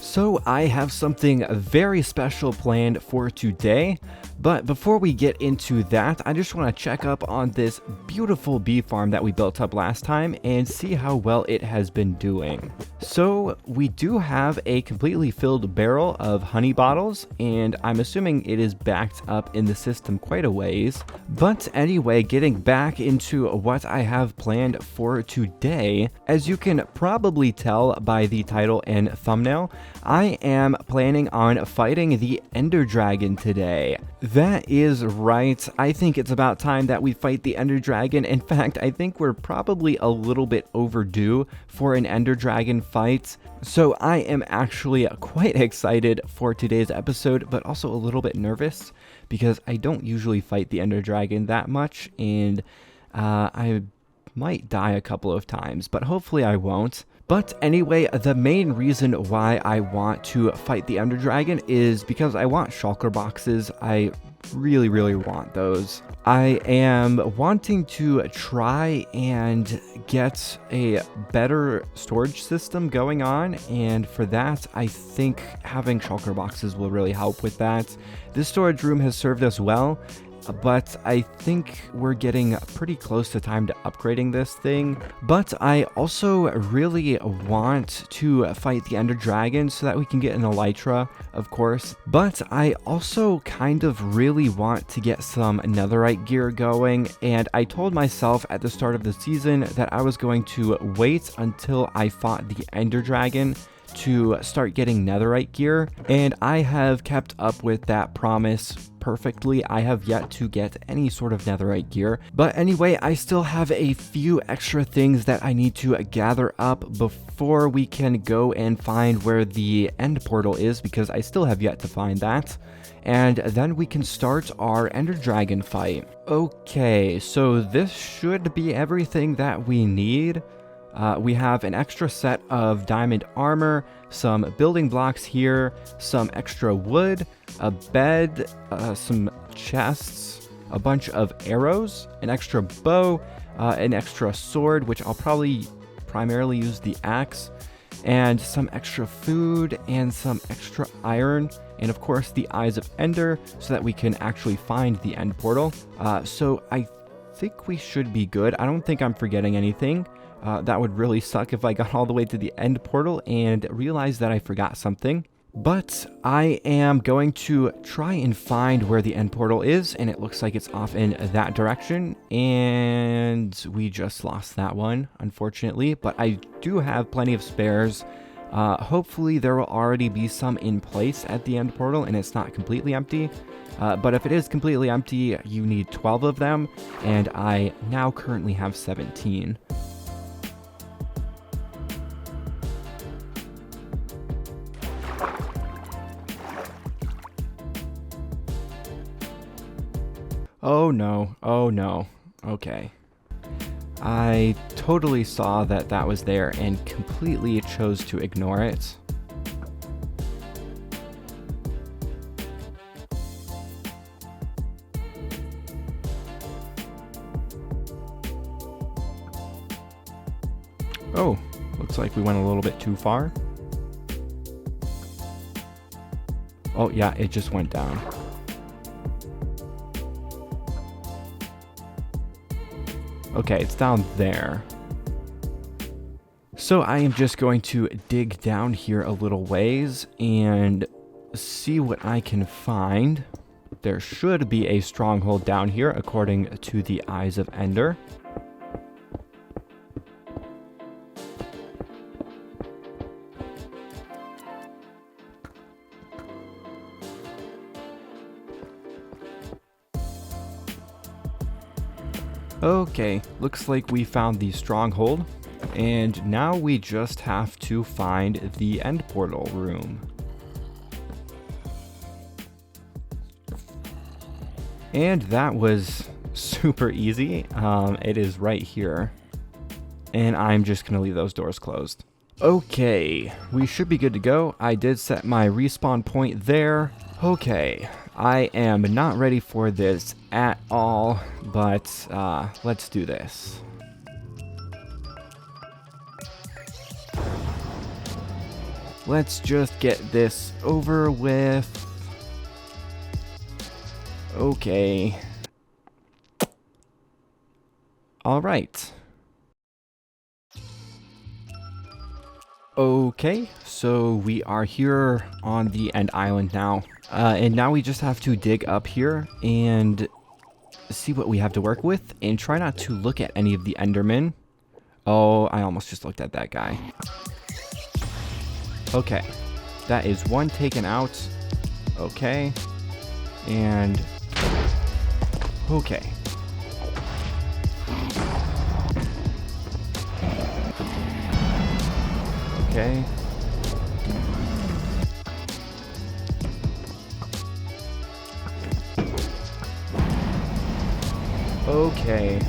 So I have something very special planned for today, but before we get into that, I just want to check up on this beautiful bee farm that we built up last time and see how well it has been doing. So we do have a completely filled barrel of honey bottles, and I'm assuming it is backed up in the system quite a ways. But anyway, getting back into what I have planned for today, as you can probably tell by the title and thumbnail, I am planning on fighting the Ender Dragon today. That is right. I think it's about time that we fight the Ender Dragon. In fact, I think we're probably a little bit overdue for an Ender Dragon fight. So I am actually quite excited for today's episode, but also a little bit nervous because I don't usually fight the Ender Dragon that much, and I might die a couple of times, but hopefully I won't. But anyway, the main reason why I want to fight the Ender Dragon is because I want Shulker Boxes. I really want those. I am wanting to try and get a better storage system going on, and for that, I think having Shulker Boxes will really help with that. This storage room has served us well, but I think we're getting pretty close to time to upgrading this thing. But I also really want to fight the Ender Dragon so that we can get an Elytra, of course. But I also kind of really want to get some netherite gear going, and I told myself at the start of the season that I was going to wait until I fought the Ender Dragon to start getting netherite gear, and I have kept up with that promise perfectly. I have yet to get any sort of netherite gear, but anyway, I still have a few extra things that I need to gather up before we can go and find where the end portal is, because I still have yet to find that, and then we can start our Ender Dragon fight. Okay, so this should be everything that we need. We have an extra set of diamond armor, some building blocks here, some extra wood, a bed, some chests, a bunch of arrows, an extra bow, an extra sword, which I'll probably primarily use the axe, and some extra food and some extra iron, and of course the Eyes of Ender so that we can actually find the end portal. So I think we should be good. I don't think I'm forgetting anything. That would really suck if I got all the way to the end portal and realized that I forgot something. But I am going to try and find where the end portal is, and it looks like it's off in that direction, and we just lost that one, unfortunately. But I do have plenty of spares. Hopefully there will already be some in place at the end portal, and it's not completely empty. But if it is completely empty, you need 12 of them, and I now currently have 17. Oh no, oh no, okay. I totally saw that that was there and completely chose to ignore it. Oh, looks like we went a little bit too far. Oh yeah, it just went down. Okay, it's down there. So I am just going to dig down here a little ways and see what I can find. There should be a stronghold down here according to the Eyes of Ender. Okay, looks like we found the stronghold, and now we just have to find the end portal room. And that was super easy. It is right here. And I'm just going to leave those doors closed. Okay, we should be good to go. I did set my respawn point there. Okay, I am not ready for this at all, but let's do this. Let's just get this over with. Okay. All right. Okay, so we are here on the end island now. And now we just have to dig up here and see what we have to work with and try not to look at any of the Endermen. Oh, I almost just looked at that guy. Okay, that is one taken out. Okay, and okay. Okay. Okay.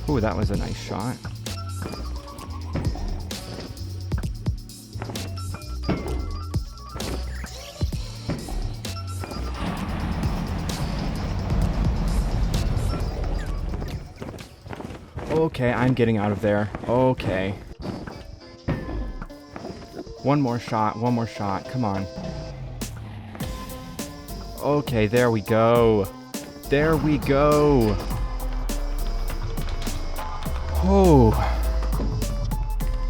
Ooh, that was a nice shot. Okay, I'm getting out of there. Okay. One more shot, come on. Okay, there we go. There we go. Oh.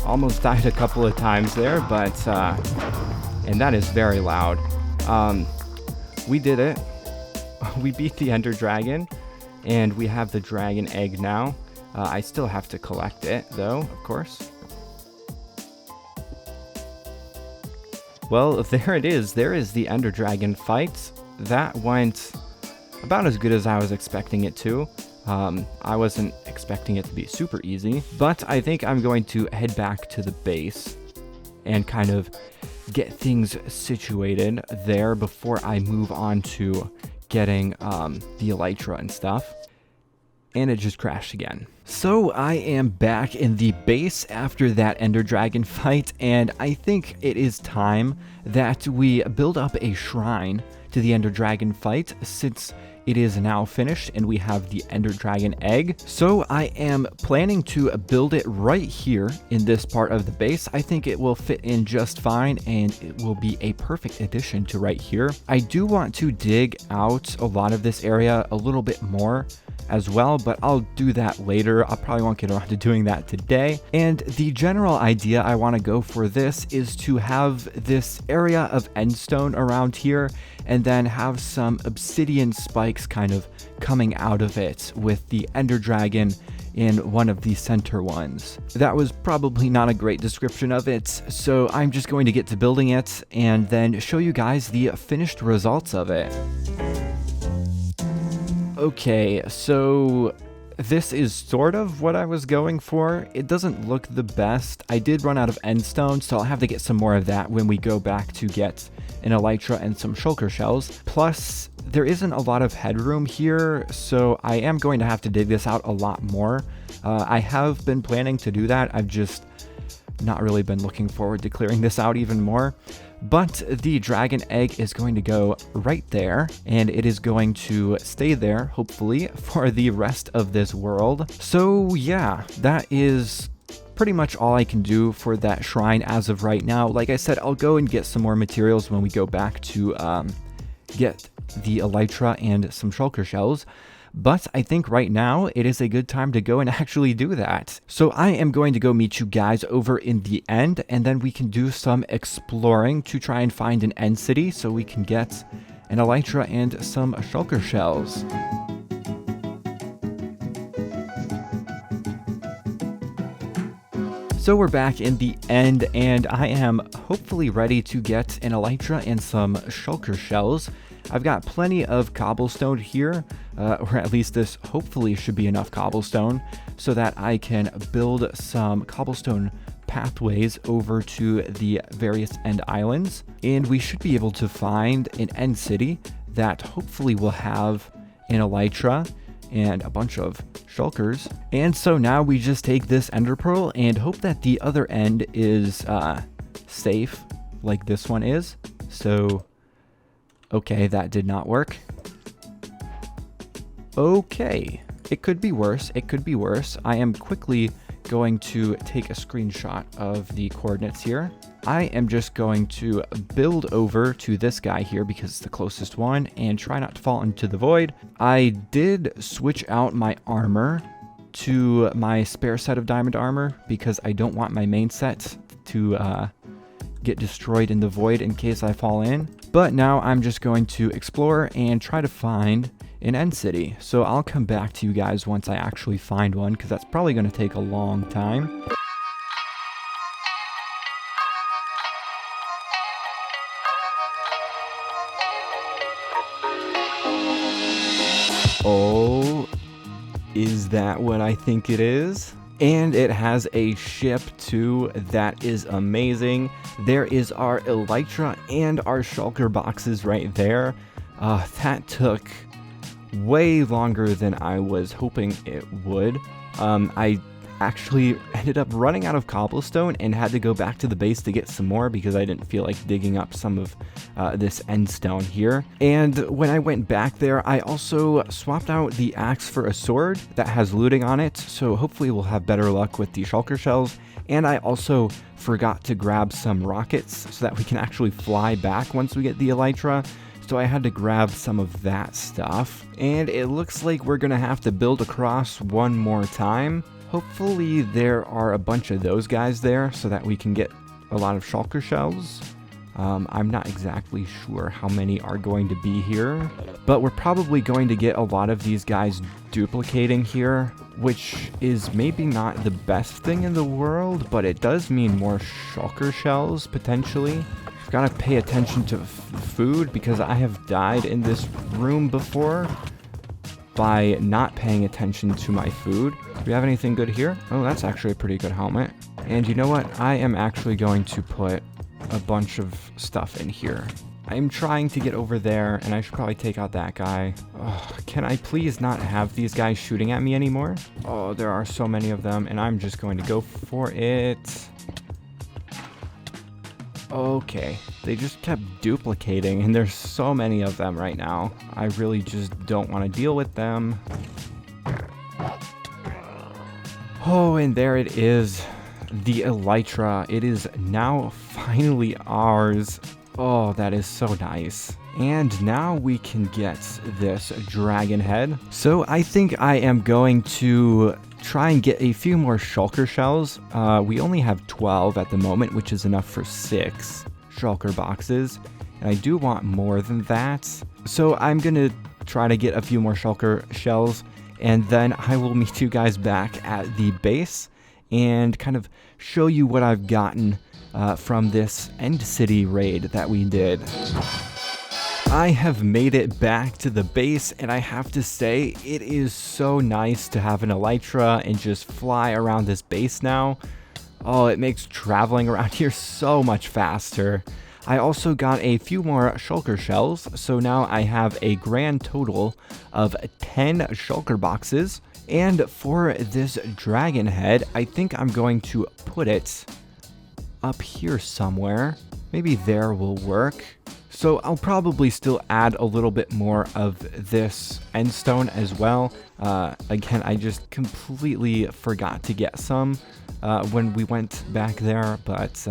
Almost died a couple of times there, but, and that is very loud. We did it. We beat the Ender Dragon, and we have the dragon egg now. I still have to collect it, though, of course. Well, there it is. There is the Ender Dragon fight. That went about as good as I was expecting it to. I wasn't expecting it to be super easy, but I think I'm going to head back to the base and kind of get things situated there before I move on to getting the Elytra and stuff. And it just crashed again. So I am back in the base after that Ender Dragon fight, and I think it is time that we build up a shrine to the Ender Dragon fight, since it is now finished and we have the Ender Dragon egg. So I am planning to build it right here in this part of the base. I think it will fit in just fine and it will be a perfect addition to right here. I do want to dig out a lot of this area a little bit more as well, but I'll do that later. I probably won't get around to doing that today. And the general idea I want to go for this is to have this area of endstone around here and then have some obsidian spikes kind of coming out of it with the Ender Dragon in one of the center ones. That was probably not a great description of it, so I'm just going to get to building it and then show you guys the finished results of it. Okay, so this is sort of what I was going for. It doesn't look the best. I did run out of endstone, so I'll have to get some more of that when we go back to get an Elytra and some Shulker Shells. Plus, there isn't a lot of headroom here, so I am going to have to dig this out a lot more. I have been planning to do that. I've just not really been looking forward to clearing this out even more. But the dragon egg is going to go right there, and it is going to stay there, hopefully, for the rest of this world. So yeah, that is pretty much all I can do for that shrine as of right now. Like I said, I'll go and get some more materials when we go back to get the Elytra and some Shulker Shells. But I think right now it is a good time to go and actually do that. So I am going to go meet you guys over in the end, and then we can do some exploring to try and find an end city so we can get an Elytra and some Shulker Shells. So we're back in the end, and I am hopefully ready to get an Elytra and some Shulker Shells. I've got plenty of cobblestone here, or at least this hopefully should be enough cobblestone, so that I can build some cobblestone pathways over to the various end islands, and we should be able to find an end city that hopefully will have an Elytra and a bunch of shulkers. And so now we just take this ender pearl and hope that the other end is safe like this one is. So, okay, that did not work. Okay, it could be worse. It could be worse. I am quickly going to take a screenshot of the coordinates here. I am just going to build over to this guy here because it's the closest one and try not to fall into the void. I did switch out my armor to my spare set of diamond armor because I don't want my main set to get destroyed in the void in case I fall in. But now I'm just going to explore and try to find an end city. So I'll come back to you guys once I actually find one because that's probably going to take a long time. Oh, is that what I think it is? And it has a ship too. That is amazing. There is our Elytra and our Shulker boxes right there. That took way longer than I was hoping it would. I actually ended up running out of cobblestone and had to go back to the base to get some more because I didn't feel like digging up some of this end stone here. And when I went back there, I also swapped out the axe for a sword that has looting on it, so hopefully we'll have better luck with the Shulker Shells. And I also forgot to grab some rockets so that we can actually fly back once we get the Elytra. So I had to grab some of that stuff. And it looks like we're gonna have to build across one more time. Hopefully there are a bunch of those guys there so that we can get a lot of Shulker Shells. I'm not exactly sure how many are going to be here, but we're probably going to get a lot of these guys duplicating here, which is maybe not the best thing in the world, but it does mean more Shulker Shells potentially. Gotta pay attention to food because I have died in this room before by not paying attention to my food. Do we have anything good here? Oh, that's actually a pretty good helmet. And you know what? I am actually going to put a bunch of stuff in here. I'm trying to get over there, and I should probably take out that guy. Oh, can I please not have these guys shooting at me anymore? Oh, there are so many of them, and I'm just going to go for it. Okay, they just kept duplicating, and there's so many of them right now. I really just don't want to deal with them. Oh, and there it is. The Elytra. It is now finally ours. Oh, that is so nice. And now we can get this dragon head. So I think I am going to try and get a few more Shulker Shells. We only have 12 at the moment, which is enough for 6 Shulker boxes. And I do want more than that. So I'm going to try to get a few more Shulker Shells. And then I will meet you guys back at the base and kind of show you what I've gotten from this end city raid that we did. I have made it back to the base, and I have to say, it is so nice to have an Elytra and just fly around this base now. Oh, it makes traveling around here so much faster. I also got a few more Shulker Shells, so now I have a grand total of 10 Shulker boxes. And for this dragon head, I think I'm going to put it up here somewhere. Maybe there will work. So I'll probably still add a little bit more of this end stone as well. Again, I just completely forgot to get some when we went back there, but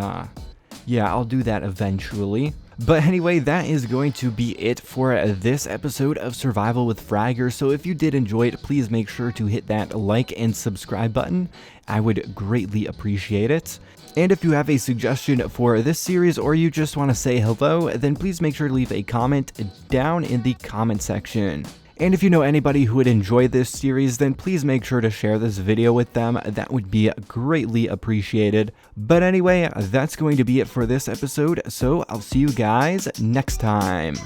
yeah, I'll do that eventually. But anyway, that is going to be it for this episode of Survival with Fragger. So if you did enjoy it, please make sure to hit that like and subscribe button. I would greatly appreciate it. And if you have a suggestion for this series or you just want to say hello, then please make sure to leave a comment down in the comment section. And if you know anybody who would enjoy this series, then please make sure to share this video with them. That would be greatly appreciated. But anyway, that's going to be it for this episode, so I'll see you guys next time.